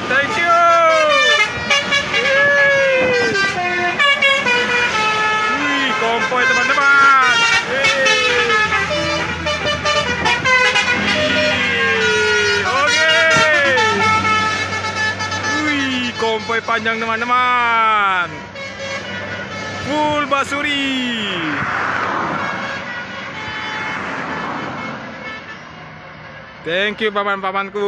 Thank you. Wih, kompoi teman-teman. Oke. Wih, kompoi panjang teman-teman. Full basuri. Thank you paman-pamanku.